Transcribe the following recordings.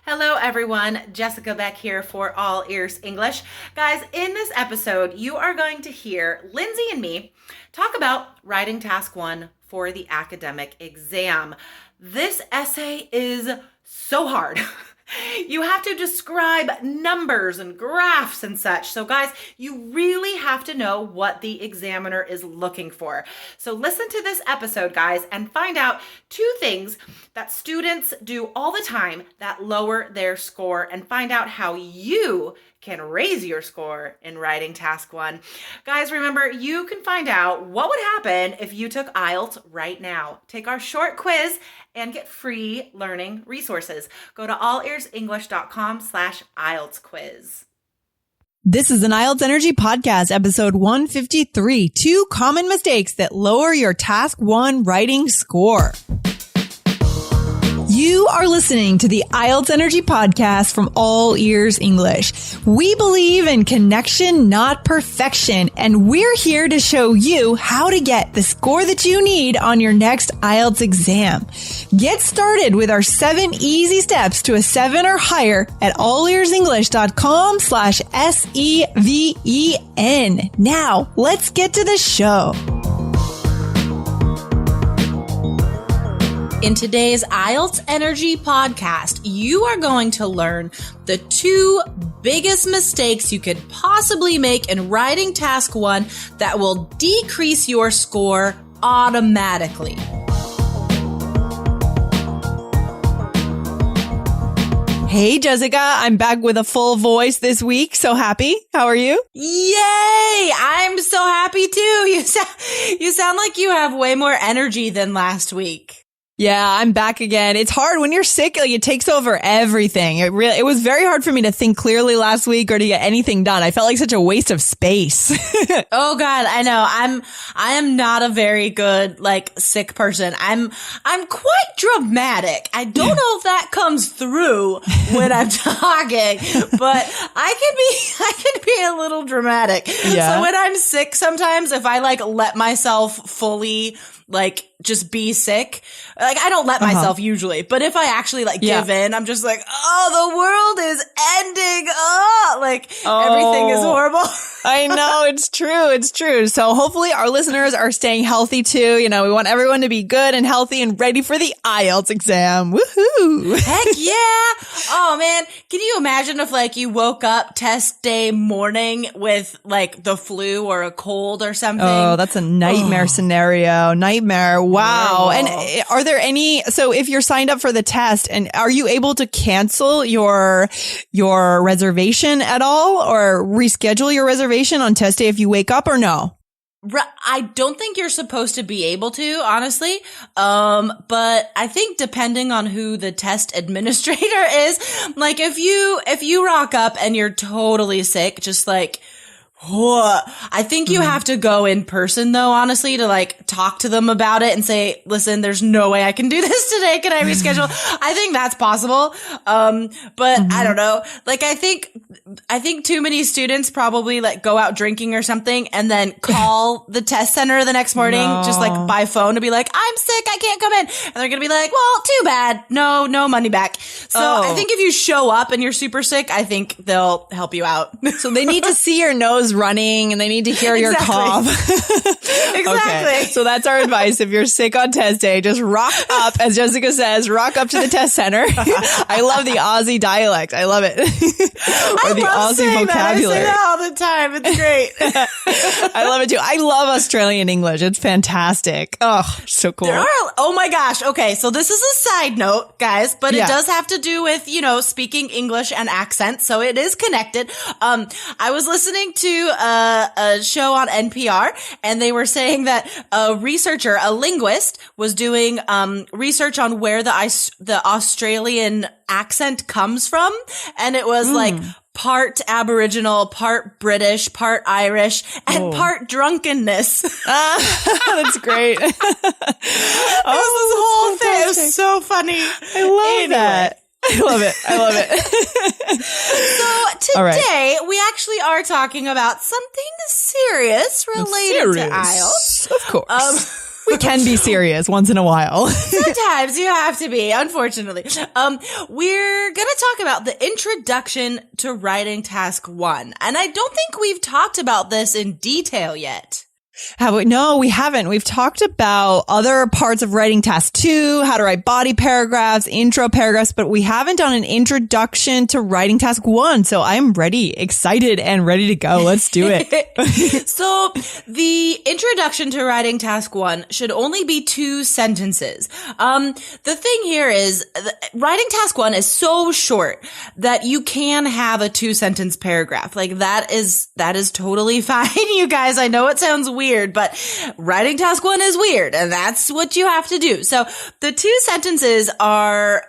Hello everyone, Jessica back here for All Ears English. Guys, in this episode, you are going to hear Lindsay and me talk about writing task 1 for the academic exam. This essay is so hard. You have to describe numbers and graphs and such. So guys, you really have to know what the examiner is looking for. So listen to this episode, guys, and find out 2 things that students do all the time that lower their score, and find out how you can raise your score in writing task 1. Guys, remember, you can find out what would happen if you took IELTS right now. Take our short quiz and get free learning resources. Go to allearsenglish.com/IELTS quiz. This is an IELTS Energy Podcast, episode 153, 2 common mistakes that lower your task 1 writing score. You are listening to the IELTS Energy Podcast from All Ears English. We believe in connection, not perfection, and we're here to show you how to get the score that you need on your next IELTS exam. Get started with our 7 easy steps to a 7 or higher at allearsenglish.com/SEVEN. Now, let's get to the show. In today's IELTS Energy Podcast, you are going to learn the 2 biggest mistakes you could possibly make in writing task 1 that will decrease your score automatically. Hey, Jessica, I'm back with a full voice this week. So happy. How are you? Yay! I'm so happy too. You sound like you have way more energy than last week. Yeah, I'm back again. It's hard when you're sick, like, it takes over everything. It was very hard for me to think clearly last week or to get anything done. I felt like such a waste of space. Oh God, I know. I am not a very good, sick person. I'm quite dramatic. I don't know if that comes through when I'm talking, but I can be a little dramatic. Yeah. So when I'm sick sometimes, if I let myself fully just be sick. I don't let myself usually, but if I actually give in, I'm just oh, the world is ending. Everything is horrible. I know. It's true. It's true. So hopefully our listeners are staying healthy too. You know, we want everyone to be good and healthy and ready for the IELTS exam. Woohoo. Heck yeah. Oh man. Can you imagine if you woke up test day morning with the flu or a cold or something? Oh, that's a nightmare scenario. Nightmare. Wow. And are there any, so if you're signed up for the test, and are you able to cancel your reservation at all, or reschedule your reservation on test day if you wake up, or no? I don't think you're supposed to be able to, honestly. But I think depending on who the test administrator is, if you rock up and you're totally sick, just I think you have to go in person though, honestly, to talk to them about it and say, listen, there's no way I can do this today. Can I reschedule? I think that's possible. But I don't know. I think too many students probably go out drinking or something and then call the test center the next morning, just by phone to be I'm sick. I can't come in. And they're going to be well, too bad. No money back. So I think if you show up and you're super sick, I think they'll help you out. So they need to see your nose running and they need to hear your cough. Exactly. Okay. So that's our advice. If you're sick on test day, just rock up, as Jessica says, rock up to the test center. I love the Aussie dialect. I love it. Or the Aussie vocabulary. That. I say that all the time. It's great. I love it too. I love Australian English. It's fantastic. Oh, so cool. Oh my gosh. Okay. So this is a side note, guys, but it does have to do with, speaking English and accent. So it is connected. I was listening to a show on NPR, and they were saying that a researcher, a linguist, was doing research on where the Australian accent comes from, and it was part Aboriginal, part British, part Irish, and part drunkenness. That's great. This whole thing. It was so funny. I love that. I love it. So today we actually are talking about something serious related to IELTS. Of course. We can be serious once in a while. Sometimes you have to be, unfortunately. We're going to talk about the introduction to writing task 1. And I don't think we've talked about this in detail yet. Have we? No, we haven't. We've talked about other parts of writing task 2, how to write body paragraphs, intro paragraphs, but we haven't done an introduction to writing task 1. So I'm ready, excited, and ready to go. Let's do it. So the introduction to writing task 1 should only be 2 sentences. The thing here is writing task 1 is so short that you can have a 2-sentence paragraph. Like that is totally fine, you guys. I know it sounds weird, but writing task 1 is weird, and that's what you have to do. So the 2 sentences are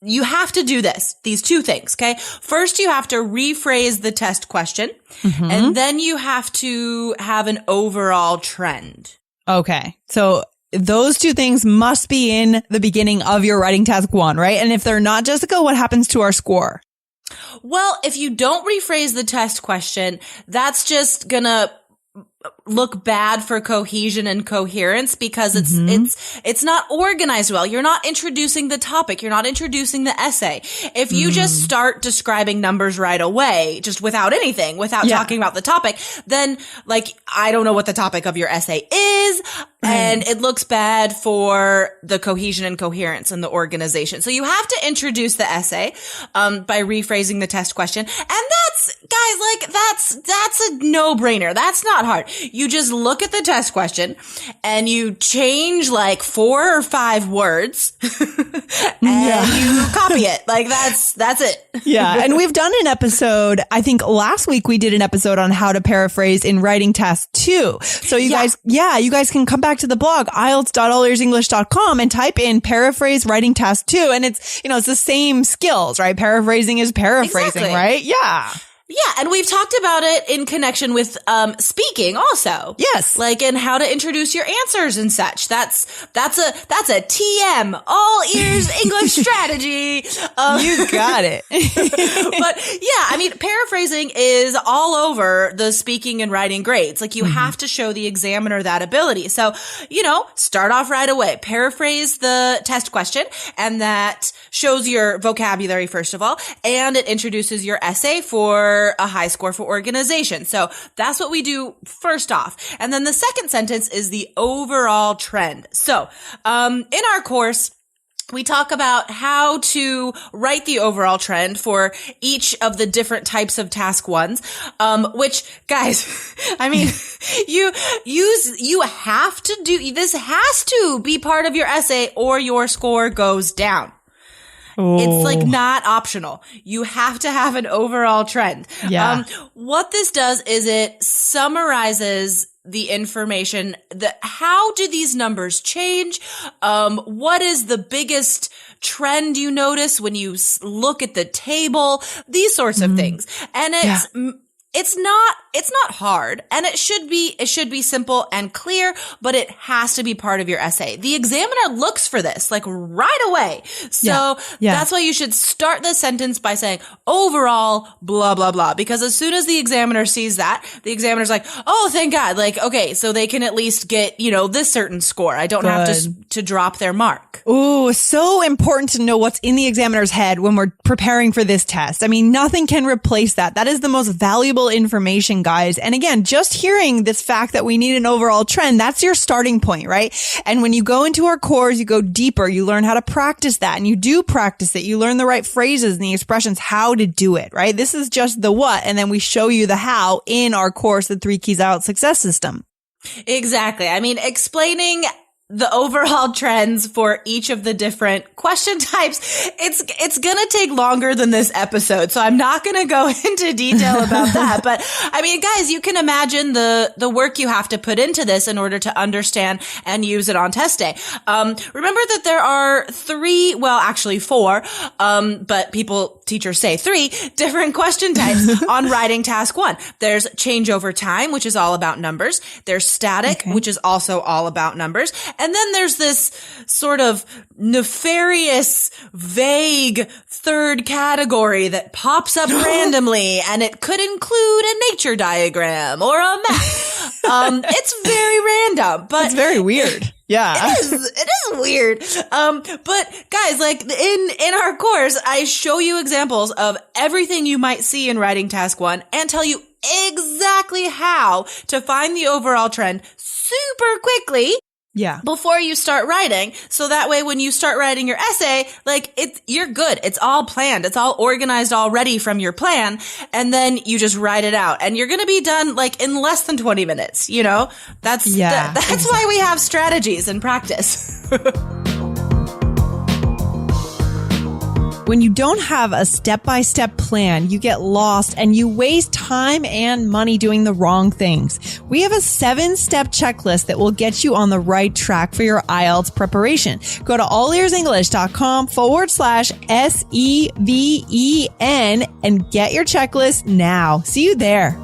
you have to do these 2 things, okay? First, you have to rephrase the test question, and then you have to have an overall trend. Okay. So those 2 things must be in the beginning of your writing task 1, right? And if they're not, Jessica, what happens to our score? Well, if you don't rephrase the test question, that's just gonna look bad for cohesion and coherence because it's not organized well. You're not introducing the topic. You're not introducing the essay. If you just start describing numbers right away, just without anything, without talking about the topic, then like, I don't know what the topic of your essay is. And it looks bad for the cohesion and coherence and the organization. So you have to introduce the essay, by rephrasing the test question. And that's a no-brainer. That's not hard. You just look at the test question and you change like 4 or 5 words and you copy it. Like that's it. Yeah. And we've done an episode, I think last week we did an episode on how to paraphrase in writing task 2. So you guys can come back to the blog, IELTS.allearsenglish.com and type in paraphrase writing task 2. And it's the same skills, right? Paraphrasing is paraphrasing, right? Yeah. Yeah, and we've talked about it in connection with speaking also. Yes. Like in how to introduce your answers and such. That's a TM, all ears English strategy. You got it. But yeah, I mean, paraphrasing is all over the speaking and writing grades. Like you have to show the examiner that ability. So, start off right away. Paraphrase the test question, and that shows your vocabulary, first of all, and it introduces your essay for a high score for organization. So that's what we do first off. And then the second sentence is the overall trend. So, in our course, we talk about how to write the overall trend for each of the different types of task 1s, which, guys, I mean, you have to do, this has to be part of your essay or your score goes down. Oh. It's like not optional. You have to have an overall trend. Yeah. What this does is it summarizes the information how do these numbers change? What is the biggest trend you notice when you look at the table? These sorts of things. And it's not hard, and it should be simple and clear, but it has to be part of your essay. The examiner looks for this like right away. So that's why you should start the sentence by saying overall blah, blah, blah, because as soon as the examiner sees that, the examiner's like, oh, thank God. Like, okay, so they can at least get, this certain score. I don't have to drop their mark. Ooh, so important to know what's in the examiner's head when we're preparing for this test. I mean, nothing can replace that. That is the most valuable information, guys. And again, just hearing this fact that we need an overall trend, that's your starting point, right? And when you go into our course, you go deeper, you learn how to practice that, and you do practice it. You learn the right phrases and the expressions, how to do it, right? This is just the what, and then we show you the how in our course, the 3 Keys IELTS Success System. Exactly. I mean, explaining the overall trends for each of the different question types, it's gonna take longer than this episode, so I'm not gonna go into detail about that. But I mean, guys, you can imagine the work you have to put into this in order to understand and use it on test day. Remember that there are 4, but teachers say 3 different question types on writing task 1. There's change over time, which is all about numbers. There's static, which is also all about numbers. And then there's this sort of nefarious, vague third category that pops up randomly, and it could include a nature diagram or a map. It's very random, but it's very weird. Yeah. It is weird. But guys, like in our course, I show you examples of everything you might see in writing task 1 and tell you exactly how to find the overall trend super quickly. Yeah. Before you start writing. So that way, when you start writing your essay, like you're good. It's all planned. It's all organized already from your plan. And then you just write it out and you're going to be done like in less than 20 minutes. You know, that's exactly why we have strategies and practice. When you don't have a step-by-step plan, you get lost and you waste time and money doing the wrong things. We have a 7-step checklist that will get you on the right track for your IELTS preparation. Go to allearsenglish.com/SEVEN and get your checklist now. See you there.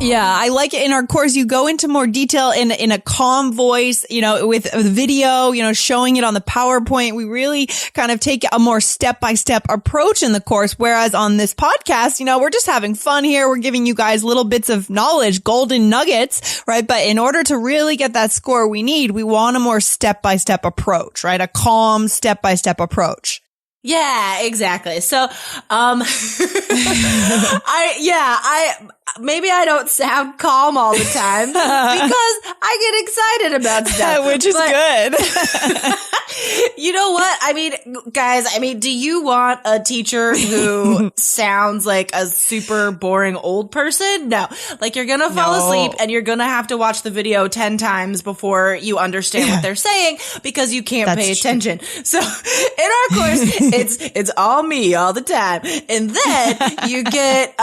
Yeah, I like it. In our course, you go into more detail in a calm voice, you know, with a video, you know, showing it on the PowerPoint. We really kind of take a more step-by-step approach in the course. Whereas on this podcast, you know, we're just having fun here. We're giving you guys little bits of knowledge, golden nuggets, right? But in order to really get that score we need, we want a more step-by-step approach, right? A calm step-by-step approach. Yeah, exactly. So, maybe I don't sound calm all the time because I get excited about stuff. Which is good. You know what? I mean, guys, do you want a teacher who sounds like a super boring old person? No. Like you're going to fall asleep and you're going to have to watch the video 10 times before you understand what they're saying because you can't pay attention. So in our course, it's all me all the time. And then you get,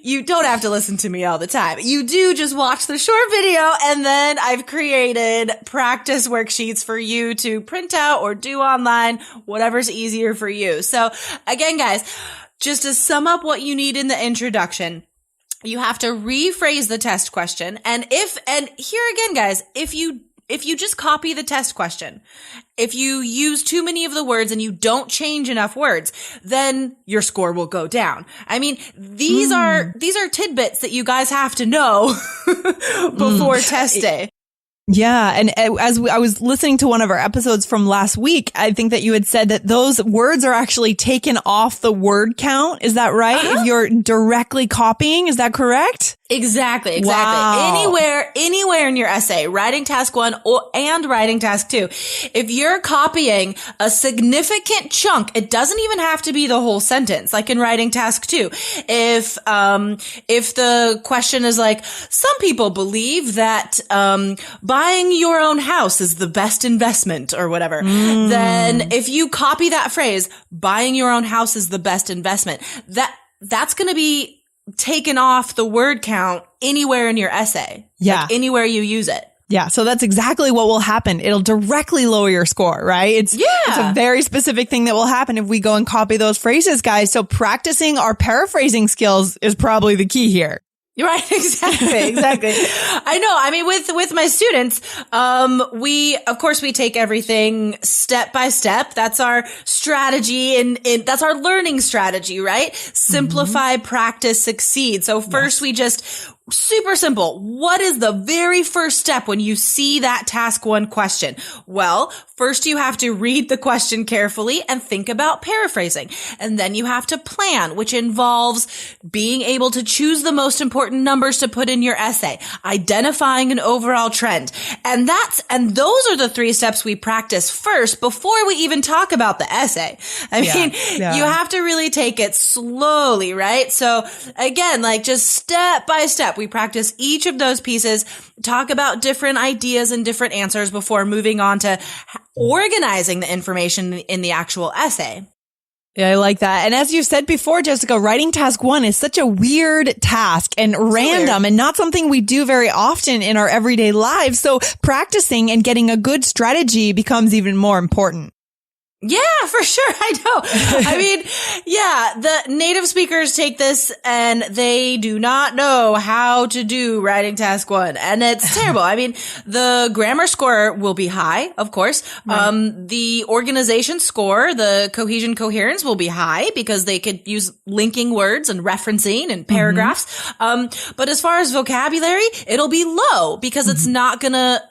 you don't have to listen to me all the time. You do just watch the short video and then I've created practice worksheets for you to print out or do online, whatever's easier for you. So again, guys, just to sum up what you need in the introduction, you have to rephrase the test question. And here again, guys, if you just copy the test question, if you use too many of the words and you don't change enough words, then your score will go down. I mean, these are tidbits that you guys have to know before test day. Yeah. And as I was listening to one of our episodes from last week, I think that you had said that those words are actually taken off the word count. Is that right? If you're directly copying, is that correct? Exactly. Wow. Anywhere in your essay, writing task 1 and writing task 2, if you're copying a significant chunk, it doesn't even have to be the whole sentence, like in writing task 2. If the question is like, some people believe that, buying your own house is the best investment or whatever, then if you copy that phrase, buying your own house is the best investment, that's going to be taken off the word count anywhere in your essay. Yeah. Like anywhere you use it. Yeah. So that's exactly what will happen. It'll directly lower your score, right? It's a very specific thing that will happen if we go and copy those phrases, guys. So practicing our paraphrasing skills is probably the key here. Right. Exactly. I know. I mean, with my students, we take everything step by step. That's our strategy and that's our learning strategy, right? Simplify, practice, succeed. So first we just super simple. What is the very first step when you see that task 1 question? Well, first you have to read the question carefully and think about paraphrasing. And then you have to plan, which involves being able to choose the most important numbers to put in your essay, identifying an overall trend. And those are the 3 steps we practice first before we even talk about the essay. I mean, you have to really take it slowly, right? So again, like just step by step, we practice each of those pieces, talk about different ideas and different answers before moving on to organizing the information in the actual essay. Yeah, I like that. And as you said before, Jessica, writing task 1 is such a weird task and random and not something we do very often in our everyday lives. So practicing and getting a good strategy becomes even more important. Yeah, for sure. I know. I mean, yeah, the native speakers take this and they do not know how to do writing task 1. And it's terrible. I mean, the grammar score will be high, of course. Right. The organization score, the cohesion coherence will be high because they could use linking words and referencing and paragraphs. But as far as vocabulary, it'll be low because it's not gonna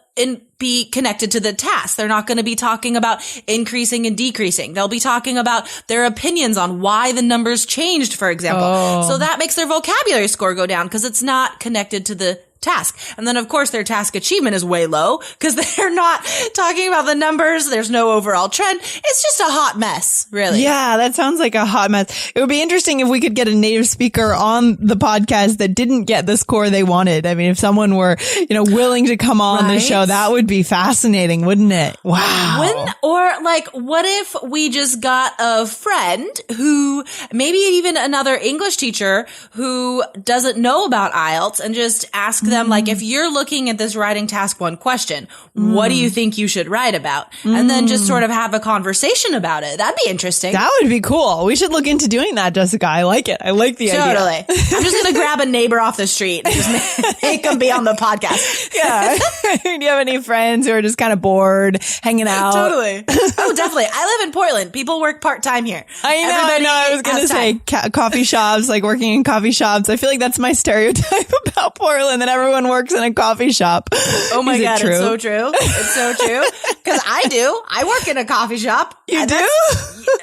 be connected to the task. They're not going to be talking about increasing and decreasing. They'll be talking about their opinions on why the numbers changed, for example. So that makes their vocabulary score go down because it's not connected to the task. And then, of course, their task achievement is way low because they're not talking about the numbers. There's no overall trend. It's just a hot mess, really. Yeah, that sounds like a hot mess. It would be interesting if we could get a native speaker on the podcast that didn't get the score they wanted. I mean, if someone were, willing to come on the show, that would be fascinating, wouldn't it? Wow. What if we just got a friend who, maybe even another English teacher who doesn't know about IELTS and just ask them, like, if you're looking at this writing task 1 question, what do you think you should write about? And then just sort of have a conversation about it. That'd be interesting. That would be cool. We should look into doing that, Jessica. I like it. I like the idea. Totally. I'm just going to grab a neighbor off the street and just make them be on the podcast. Yeah. Do you have any friends who are just kind of bored, hanging out? Totally. Oh, definitely. I live in Portland. People work part-time here. I know. I was going to say coffee shops, like working in coffee shops. I feel like that's my stereotype about Portland, that everyone works in a coffee shop. Oh my God, it's so true. It's so true. Because I do. I work in a coffee shop. You do?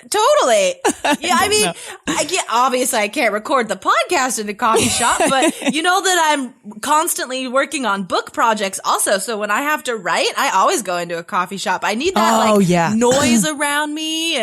Totally. Yeah, I mean, obviously I can't record the podcast in a coffee shop, but you know that I'm constantly working on book projects also. So when I have to write, I always go into a coffee shop. I need that noise around me.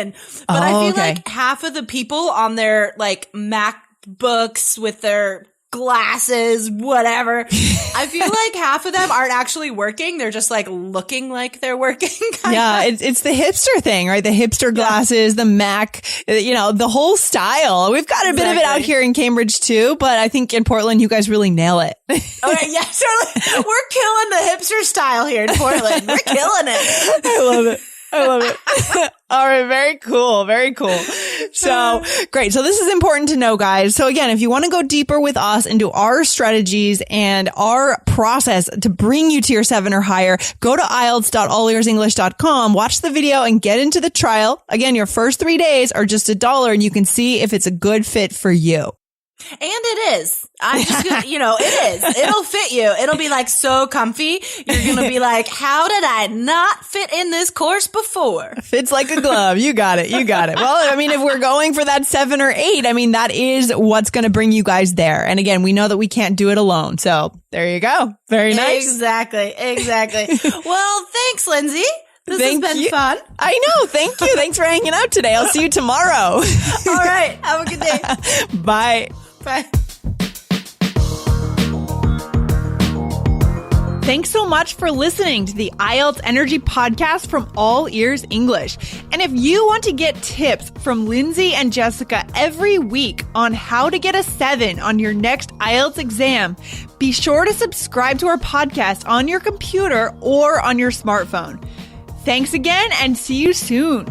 But I feel like half of the people on their like MacBooks with their glasses, whatever. I feel like half of them aren't actually working. They're just like looking like they're working. It's the hipster thing, right? The hipster glasses, the Mac, the whole style. We've got a bit of it out here in Cambridge too, but I think in Portland, you guys really nail it. Okay, yeah, totally. We're killing the hipster style here in Portland. We're killing it. I love it. All right. Very cool. Very cool. So great. So this is important to know, guys. So again, if you want to go deeper with us into our strategies and our process to bring you to your 7 or higher, go to IELTS.allearsenglish.com, watch the video and get into the trial. Again, your first 3 days are just $1 and you can see if it's a good fit for you. And it is. I'm just gonna, it is. It'll fit you. It'll be like so comfy. You're going to be like, how did I not fit in this course before? Fits like a glove. You got it. Well, I mean, if we're going for that 7 or 8, I mean, that is what's going to bring you guys there. And again, we know that we can't do it alone. So there you go. Very nice. Exactly. Well, thanks, Lindsay. This has been fun. I know. Thank you. Thanks for hanging out today. I'll see you tomorrow. All right. Have a good day. Bye. Bye. Thanks so much for listening to the IELTS Energy Podcast from All Ears English. And if you want to get tips from Lindsay and Jessica every week on how to get a 7 on your next IELTS exam, be sure to subscribe to our podcast on your computer or on your smartphone. Thanks again and see you soon.